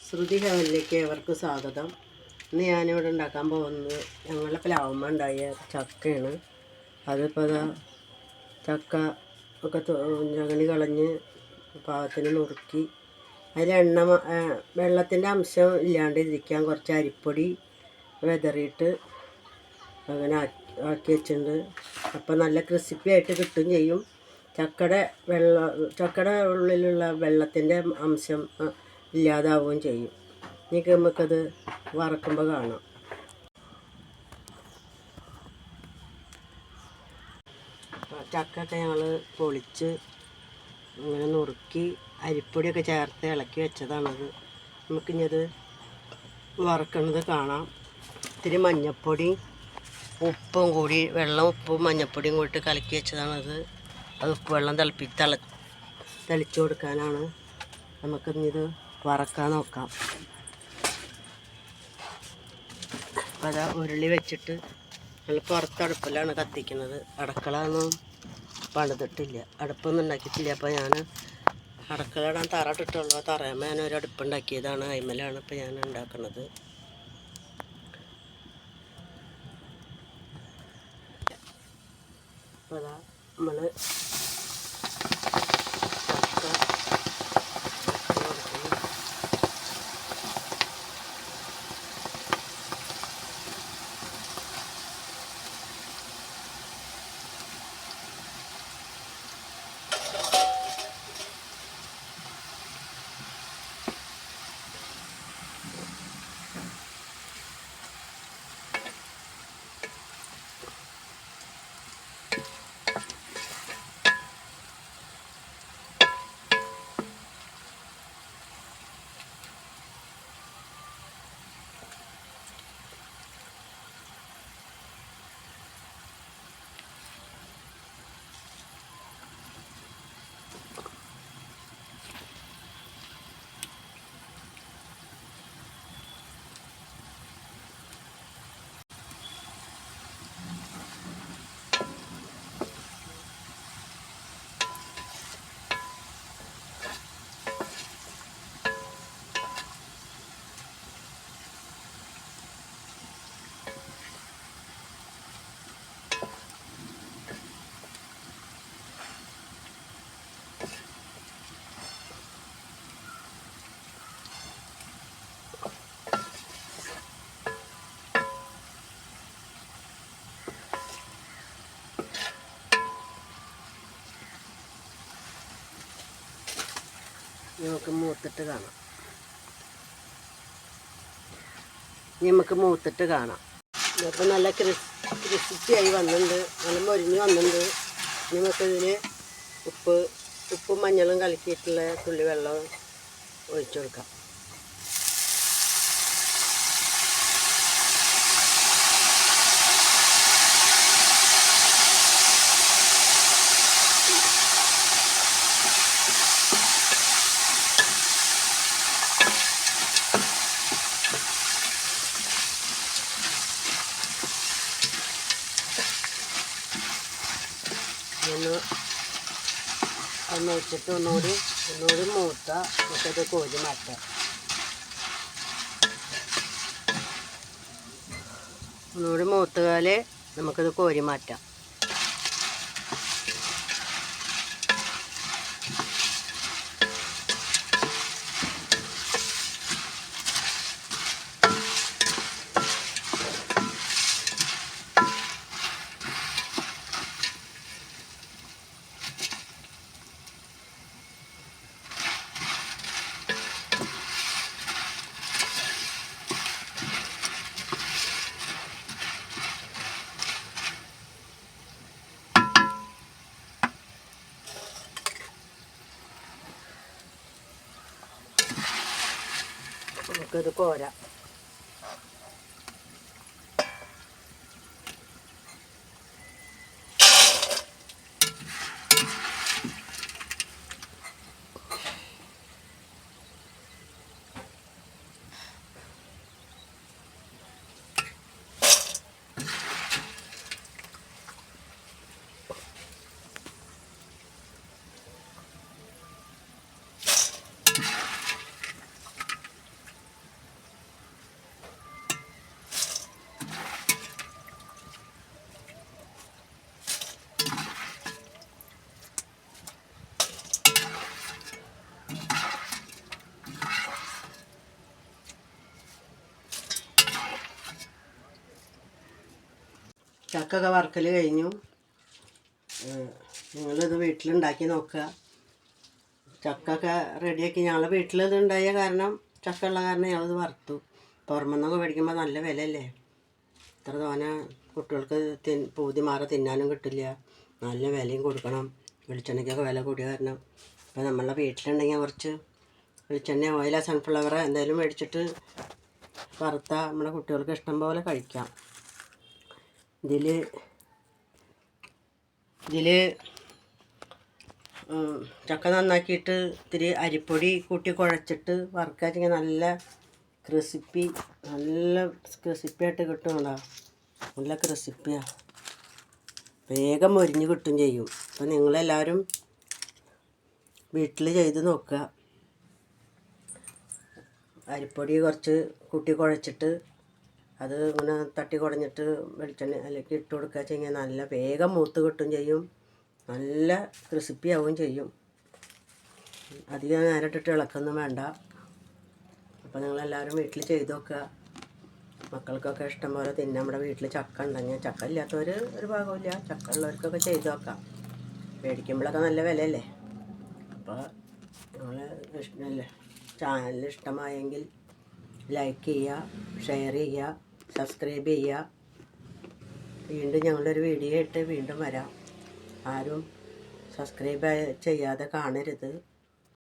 ശ്രുതി ഹെവനിലേക്ക് ഏവർക്കും സ്വാഗതം. ഇന്ന് ഞാനിവിടെ ഉണ്ടാക്കാൻ പോകുന്നത് ഞങ്ങളുടെ പ്ലാവുമ്മ ഉണ്ടായ ചക്കയാണ്. അതിപ്പോൾ ചക്ക ഒക്കെ ഞങ്ങളി കളഞ്ഞ് പാകത്തിന് നുറുക്കി അതിൽ വെള്ളത്തിൻ്റെ അംശം ഇല്ലാണ്ടിരിക്കാൻ കുറച്ച് അരിപ്പൊടി വിതറിയിട്ട് അങ്ങനെ ആക്കി വെച്ചിട്ടുണ്ട്. അപ്പോൾ നല്ല ക്രിസ്പി ആയിട്ട് കിട്ടുകയും ചെയ്യും. ചക്കയുടെ ഉള്ളിലുള്ള വെള്ളത്തിൻ്റെ അംശം ഇല്ലാതാവുകയും ചെയ്യും. ഇനി നമുക്കത് വറക്കുമ്പോൾ കാണാം. ചക്കയൊക്കെ ഞങ്ങൾ പൊളിച്ച് ഇങ്ങനെ നുറുക്കി അരിപ്പൊടിയൊക്കെ ചേർത്ത് ഇളക്കി വെച്ചതാണത്. നമുക്കിഞ്ഞത് വറക്കുന്നത് കാണാം. ഇത്തിരി മഞ്ഞൾപ്പൊടി ഉപ്പും കൂടി ഉപ്പും മഞ്ഞൾപ്പൊടിയും കൂടിയിട്ട് കലക്കി വെച്ചതാണത്. അത് ഉപ്പ് വെള്ളം തെളിച്ചു കൊടുക്കാനാണ്. നമുക്കിത് വറക്കാൻ നോക്കാം. അപ്പോൾ അതാ ഉരുളി വെച്ചിട്ട് നമ്മൾ പുറത്തടുപ്പിലാണ് കത്തിക്കുന്നത്. അടുക്കള ഒന്നും പണിതിട്ടില്ല, അടുപ്പൊന്നും ഉണ്ടാക്കിയിട്ടില്ല. അപ്പോൾ ഞാൻ അടുക്കള ഇടാൻ തറ ഇട്ടിട്ടുള്ളൂ. തറയമ്മ ഞാനൊരു അടുപ്പുണ്ടാക്കിയതാണ്. അതിന്മേലാണ് ഇപ്പോൾ ഞാൻ ഉണ്ടാക്കുന്നത്. അപ്പോൾ അതാ നമ്മൾ നമുക്ക് മൂത്തിട്ട് കാണാം. നമുക്ക് മൂത്തിട്ട് കാണാം. ഇപ്പോൾ നല്ല ക്രിസ്പിയായി വന്നിട്ടുണ്ട്, നല്ല മൊരിഞ്ഞ് വന്നിട്ടുണ്ട്. നമുക്കിതിന് ഉപ്പും മഞ്ഞളും കലക്കിയിട്ടുള്ള തുള്ളി വെള്ളം ഒഴിച്ചു കൊടുക്കാം. ഒന്ന് വെച്ചിട്ട് ഒന്നുകൂടി മൂത്ത നമുക്കത് കോരി മാറ്റാം. ഒന്നുകൂടി മൂത്തുകാല് നമുക്കത് കോരി മാറ്റാം. നമുക്കിത് കോരാം. ചക്കൊക്കെ വറുക്കൽ കഴിഞ്ഞു. നിങ്ങളിത് വീട്ടിലുണ്ടാക്കി നോക്കുക. ചക്കൊക്കെ റെഡിയാക്കി ഞങ്ങൾ വീട്ടിലിത് ഉണ്ടായ കാരണം ചക്ക ഉള്ള കാരണം ഞങ്ങളിത് വറുത്തു. പുറമെന്നൊക്കെ മേടിക്കുമ്പോൾ നല്ല വിലയല്ലേ. ഇത്ര തോനെ കുട്ടികൾക്ക് പൂതി മാറി തിന്നാനും കിട്ടില്ല. നല്ല വിലയും കൊടുക്കണം. വെളിച്ചെണ്ണയ്ക്കൊക്കെ വില കൂടിയ കാരണം അപ്പോൾ നമ്മളെ വീട്ടിലുണ്ടെങ്കിൽ കുറച്ച് വെളിച്ചെണ്ണ ഓയില സൺഫ്ലവർ എന്തായാലും മേടിച്ചിട്ട് വറുത്താൽ നമ്മുടെ കുട്ടികൾക്ക് ഇഷ്ടം പോലെ കഴിക്കാം. ഇതിൽ ചക്ക നന്നാക്കിയിട്ട് ഇത്തിരി അരിപ്പൊടി കൂട്ടി കുഴച്ചിട്ട് വറുക്കാച്ചെങ്കിൽ നല്ല ക്രിസിപ്പിയായിട്ട് കിട്ടുമല്ലോ. നല്ല ക്രിസിപ്പിയാണ്, വേഗം മൊരിഞ്ഞ് കിട്ടും ചെയ്യും. അപ്പോൾ നിങ്ങളെല്ലാവരും വീട്ടിൽ ചെയ്ത് നോക്കുക. അരിപ്പൊടി കുറച്ച് കൂട്ടി കുഴച്ചിട്ട് അത് ഇങ്ങനെ തട്ടി കുടഞ്ഞിട്ട് വെളിച്ചെണ്ണ അതിലേക്ക് ഇട്ട് കൊടുക്കുക വെച്ചാൽ നല്ല വേഗം മൂത്ത് കിട്ടും ചെയ്യും, നല്ല ക്രിസിപ്പി ആവുകയും ചെയ്യും. അധികം നേരം ഇട്ടിട്ട് ഇളക്കൊന്നും വേണ്ട. അപ്പോൾ നിങ്ങളെല്ലാവരും വീട്ടിൽ ചെയ്ത് നോക്കുക. മക്കൾക്കൊക്കെ ഇഷ്ടം പോലെ തിന്നാൻ നമ്മുടെ വീട്ടിൽ ചക്ക ഉണ്ടെങ്കിൽ, ചക്ക ഇല്ലാത്തവർ ഒരു ഭാഗമില്ല, ചക്ക ഉള്ളവർക്കൊക്കെ ചെയ്ത് നോക്കാം. മേടിക്കുമ്പോഴൊക്കെ നല്ല വിലയല്ലേ. അപ്പോൾ നമ്മൾ ചാനൽ ഇഷ്ടമായെങ്കിൽ ലൈക്ക് ചെയ്യുക, ഷെയർ ചെയ്യുക, സബ്സ്ക്രൈബ് ചെയ്യുക. വീണ്ടും ഞങ്ങളൊരു വീഡിയോ ഇട്ട് വീണ്ടും വരാം. ആരും സബ്സ്ക്രൈബ് ചെയ്യാതെ കാണരുത്.